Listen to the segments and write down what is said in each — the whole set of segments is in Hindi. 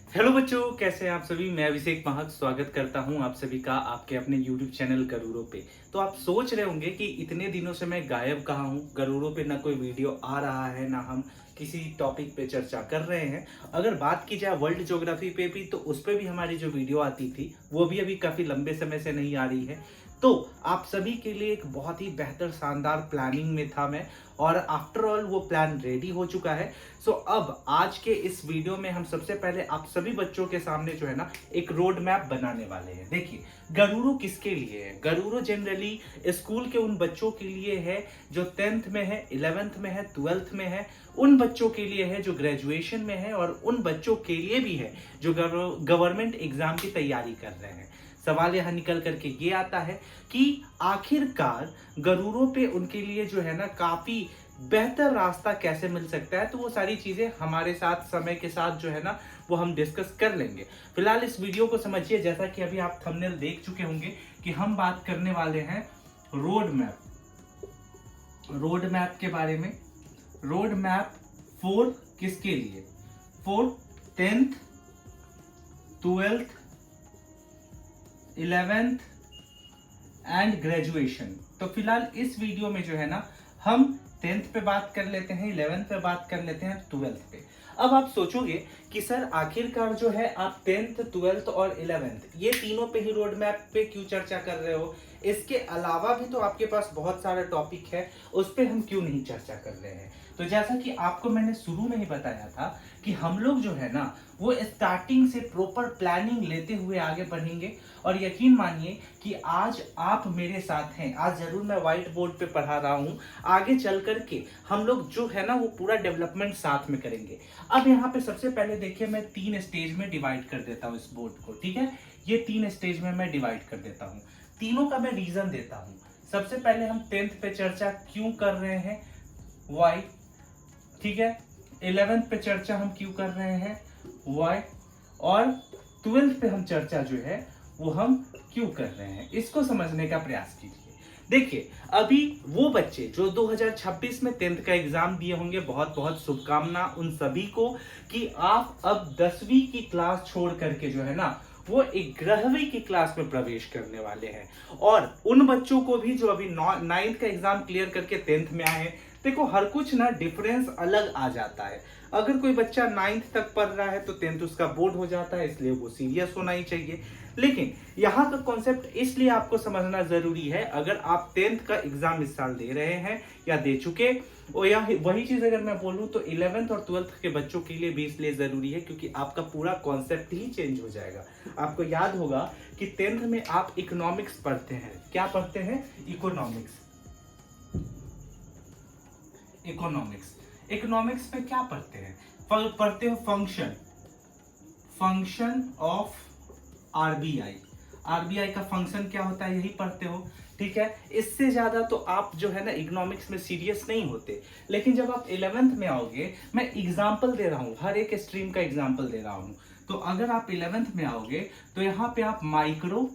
हेलो बच्चों, कैसे हैं आप सभी। मैं अभिषेक महक स्वागत करता हूं आप सभी का आपके अपने YouTube चैनल गरूरो पे। तो आप सोच रहे होंगे कि इतने दिनों से मैं गायब कहाँ हूं, गरूरो पे ना कोई वीडियो आ रहा है ना हम किसी टॉपिक पे चर्चा कर रहे हैं। अगर बात की जाए वर्ल्ड ज्योग्राफी पे भी तो उस पे भी हमारी जो वीडियो आती थी वो भी अभी काफ़ी लंबे समय से नहीं आ रही है। तो आप सभी के लिए एक बहुत ही बेहतर शानदार प्लानिंग में था मैं, और आफ्टर ऑल वो प्लान रेडी हो चुका है। सो अब आज के इस वीडियो में हम सबसे पहले आप सभी बच्चों के सामने जो है ना एक रोड मैप बनाने वाले हैं। देखिए, गरूरो किसके लिए है? गरूरो जनरली स्कूल के उन बच्चों के लिए है जो 10th में है, 11th में है, 12th में है। उन बच्चों के लिए है जो ग्रेजुएशन में है, और उन बच्चों के लिए भी है जो गवर्नमेंट एग्जाम की तैयारी कर रहे हैं। सवाल यहाँ निकल करके ये आता है कि आखिरकार गरूरो पे उनके लिए जो है ना काफी बेहतर रास्ता कैसे मिल सकता है। तो वो सारी चीजें हमारे साथ समय के साथ जो है ना वो हम डिस्कस कर लेंगे। फिलहाल इस वीडियो को समझिए, जैसा कि अभी आप थंबनेल देख चुके होंगे कि हम बात करने वाले हैं रोड मैप। रोड मैप के बारे में। रोड मैप फॉर किसके लिए? For 10th, 12th, 11th and graduation. तो फिलहाल इस वीडियो में जो है ना हम 10th पे बात कर लेते हैं, 11th पे बात कर लेते हैं, 12th पे। अब आप सोचोगे कि सर आखिरकार जो है आप 10th, 12th और 11th ये तीनों पे ही रोड मैप पे क्यों चर्चा कर रहे हो? इसके अलावा भी तो आपके पास बहुत सारा टॉपिक है, उस पे हम क्यों नहीं चर्चा कर रहे हैं? तो जैसा कि आपको मैंने शुरू में ही बताया था कि हम लोग जो है ना वो स्टार्टिंग से प्रॉपर प्लानिंग लेते हुए आगे बढ़ेंगे। और यकीन मानिए कि आज आप मेरे साथ हैं, आज जरूर मैं व्हाइट बोर्ड पे पढ़ा रहा हूं, आगे चल करके हम लोग जो है ना वो पूरा डेवलपमेंट साथ में करेंगे। अब यहाँ पे सबसे पहले देखिए, मैं 3 स्टेज में डिवाइड कर देता हूँ इस बोर्ड को, ठीक है। ये 3 स्टेज में मैं डिवाइड कर देता हूँ, तीनों का मैं रीजन देता हूँ। सबसे पहले हम 10th पे चर्चा क्यों कर रहे हैं, वाई, ठीक है। 11th पे चर्चा हम क्यों कर रहे हैं, वाई, और 12th पे हम चर्चा जो है वो हम क्यों कर रहे हैं, इसको समझने का प्रयास कीजिए। देखिए, अभी वो बच्चे जो 2026 में 10th का एग्जाम दिए होंगे, बहुत बहुत शुभकामना उन सभी को कि आप अब 10वीं की क्लास छोड़ करके जो है ना वो 11वीं की क्लास में प्रवेश करने वाले हैं। और उन बच्चों को भी जो अभी 9th का एग्जाम क्लियर करके 10th में आए हैं, देखो हर कुछ ना डिफरेंस अलग आ जाता है। अगर कोई बच्चा 9th तक पढ़ रहा है तो 10th उसका बोर्ड हो जाता है, इसलिए वो सीरियस होना ही चाहिए। लेकिन यहाँ का कॉन्सेप्ट इसलिए आपको समझना जरूरी है, अगर आप 10th का एग्जाम इस साल दे रहे हैं या दे चुके, और या वही चीज अगर मैं बोलूं तो 11th और 12th के बच्चों के लिए भी इसलिए जरूरी है क्योंकि आपका पूरा कॉन्सेप्ट ही चेंज हो जाएगा। आपको याद होगा कि 10th में आप इकोनॉमिक्स पढ़ते हैं। क्या पढ़ते हैं? इकोनॉमिक्स। इकोनॉमिक्स इकोनॉमिक्स में क्या पढ़ते हैं? पढ़ते हो function, function of RBI. RBI का फंक्शन क्या होता है यही पढ़ते हो, ठीक है। इससे ज्यादा तो आप जो है ना इकोनॉमिक्स में सीरियस नहीं होते। लेकिन जब आप 11th में आओगे, मैं एग्जांपल दे रहा हूं, हर एक स्ट्रीम का एग्जांपल दे रहा हूं। तो अगर आप 11th में आओगे तो यहां पे आप माइक्रो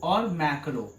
और मैक्रो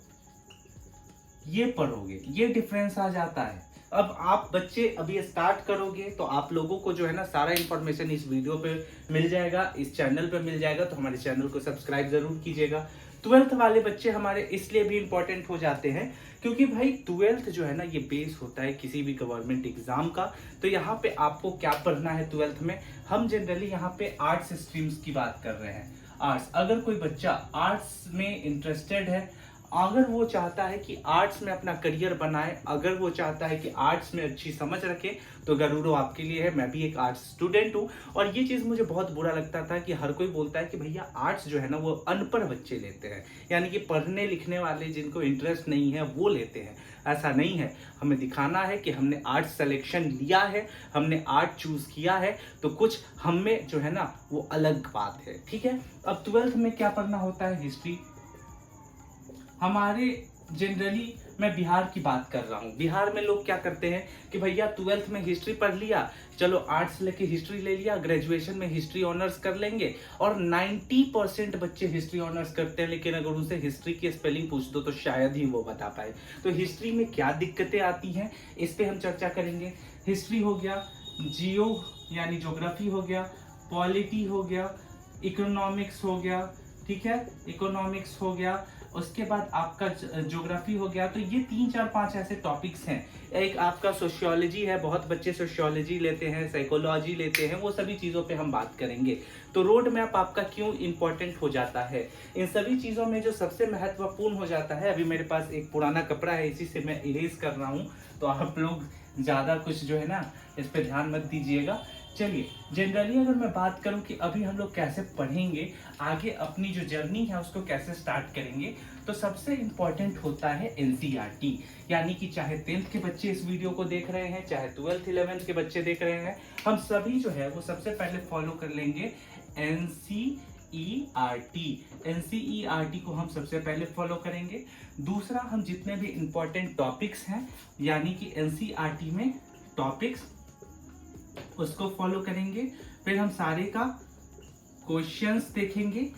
ये पढ़ोगे, ये डिफरेंस आ जाता है। अब आप बच्चे अभी स्टार्ट करोगे तो आप लोगों को जो है ना सारा इंफॉर्मेशन इस वीडियो पे मिल जाएगा, इस चैनल पे मिल जाएगा, तो हमारे चैनल को सब्सक्राइब जरूर कीजिएगा। 12th वाले बच्चे हमारे इसलिए भी इंपॉर्टेंट हो जाते हैं क्योंकि भाई 12th जो है ना ये बेस होता है किसी भी गवर्नमेंट एग्जाम का। तो यहाँ पे आपको क्या पढ़ना है 12th में? हम जनरली यहाँ पे आर्ट्स स्ट्रीम्स की बात कर रहे हैं। आर्ट्स, अगर कोई बच्चा आर्ट्स में इंटरेस्टेड है, अगर वो चाहता है कि आर्ट्स में अपना करियर बनाए, अगर वो चाहता है कि आर्ट्स में अच्छी समझ रखे, तो गरूरो आपके लिए है। मैं भी एक आर्ट्स स्टूडेंट हूँ, और ये चीज़ मुझे बहुत बुरा लगता था कि हर कोई बोलता है कि भैया आर्ट्स जो है ना वो अनपढ़ बच्चे लेते हैं, यानी कि पढ़ने लिखने वाले जिनको इंटरेस्ट नहीं है वो लेते हैं। ऐसा नहीं है, हमें दिखाना है कि हमने आर्ट्स सिलेक्शन लिया है, हमने आर्ट चूज किया है, तो कुछ हम में जो है ना वो अलग बात है, ठीक है। अब 12th में क्या पढ़ना होता है? हिस्ट्री। हमारे जनरली मैं बिहार की बात कर रहा हूँ, बिहार में लोग क्या करते हैं कि भैया 12th में हिस्ट्री पढ़ लिया, चलो आर्ट्स लेके हिस्ट्री ले लिया, ग्रेजुएशन में हिस्ट्री ऑनर्स कर लेंगे। और 90% बच्चे हिस्ट्री ऑनर्स करते हैं, लेकिन अगर उनसे हिस्ट्री की स्पेलिंग पूछ दो तो शायद ही वो बता पाए। तो हिस्ट्री में क्या दिक्कतें आती हैं इस पे हम चर्चा करेंगे। हिस्ट्री हो गया, जियो यानी ज्योग्राफी हो गया, पॉलिटी हो गया, इकोनॉमिक्स हो गया, ठीक है, इकोनॉमिक्स हो गया, उसके बाद आपका ज्योग्राफी हो गया। तो ये 3 4 5 ऐसे टॉपिक्स हैं। एक आपका सोशियोलॉजी है, बहुत बच्चे सोशियोलॉजी लेते हैं, साइकोलॉजी लेते हैं, वो सभी चीज़ों पे हम बात करेंगे। तो रोड मैप आपका क्यों इंपॉर्टेंट हो जाता है, इन सभी चीज़ों में जो सबसे महत्वपूर्ण हो जाता है, अभी मेरे पास एक पुराना कपड़ा है, इसी से मैं इरेज कर रहा हूँ, तो आप लोग ज़्यादा कुछ जो है ना इस पर ध्यान मत दीजिएगा। चलिए, जनरली अगर मैं बात करूं कि अभी हम लोग कैसे पढ़ेंगे, आगे अपनी जो जर्नी है उसको कैसे स्टार्ट करेंगे, तो सबसे इम्पॉर्टेंट होता है एनसीईआरटी। यानी कि चाहे 10th के बच्चे इस वीडियो को देख रहे हैं, चाहे 12th 11th के बच्चे देख रहे हैं, हम सभी जो है वो सबसे पहले फॉलो कर लेंगे एनसीईआरटी। एनसीईआरटी को हम सबसे पहले फॉलो करेंगे। दूसरा, हम जितने भी इंपॉर्टेंट टॉपिक्स हैं यानी कि एनसीईआरटी में टॉपिक्स, उसको फॉलो करेंगे। फिर हम सारे का क्वेश्चंस देखेंगे,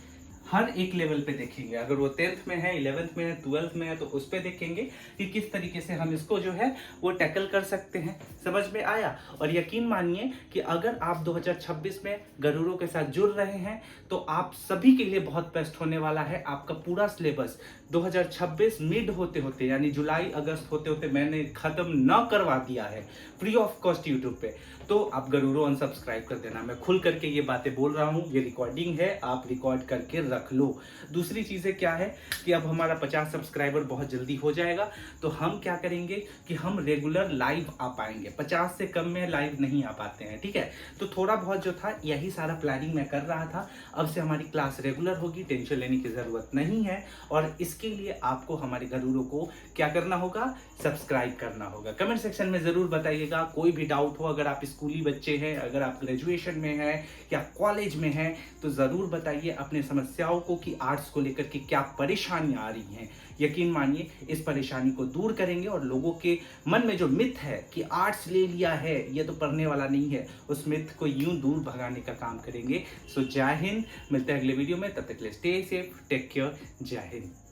हर एक लेवल पे देखेंगे। अगर वो 10th में है, 11th में है, 12th में है, तो उस पे देखेंगे कि किस तरीके से हम इसको जो है वो टैकल कर सकते हैं। समझ में आया? और यकीन मानिए कि अगर आप 2026 में गरुड़ों के साथ जुड़ रहे हैं तो आप सभी के लिए बहुत बेस्ट होने वाला है। आपका पूरा सिलेबस 2026 मिड होते होते यानी जुलाई अगस्त होते होते मैंने खत्म न करवा दिया है फ्री ऑफ कॉस्ट यूट्यूब पे। तो आप गरुड़ों अनसब्सक्राइब कर देना। मैं खुल करके ये बातें बोल रहा हूँ, ये रिकॉर्डिंग है, आप रिकॉर्ड करके रख लो। दूसरी चीज़ें क्या है कि अब हमारा 50 सब्सक्राइबर बहुत जल्दी हो जाएगा, तो हम क्या करेंगे कि हम रेगुलर लाइव आ पाएंगे। 50 से कम में लाइव नहीं आ पाते हैं, ठीक है। तो थोड़ा बहुत जो था यही सारा प्लानिंग मैं कर रहा था। अब से हमारी क्लास रेगुलर होगी, टेंशन लेने की ज़रूरत नहीं है। और इसके लिए आपको हमारे गरुड़ों को क्या करना होगा, सब्सक्राइब करना होगा। कमेंट सेक्शन में ज़रूर बताइएगा। कोई भी डाउट हो, अगर आप स्कूली बच्चे हैं, अगर आप ग्रेजुएशन में हैं या कॉलेज में हैं, तो ज़रूर बताइए अपने समस्याओं को कि आर्ट्स को लेकर के क्या परेशानियां आ रही हैं। यकीन मानिए इस परेशानी को दूर करेंगे और लोगों के मन में जो मिथ है कि आर्ट्स ले लिया है ये तो पढ़ने वाला नहीं है, उस मिथ को यूं दूर भगाने का काम करेंगे। सो जय हिंद, मिलते हैं अगले वीडियो में, तब तक के लिए स्टे सेफ, टेक केयर, जय हिंद।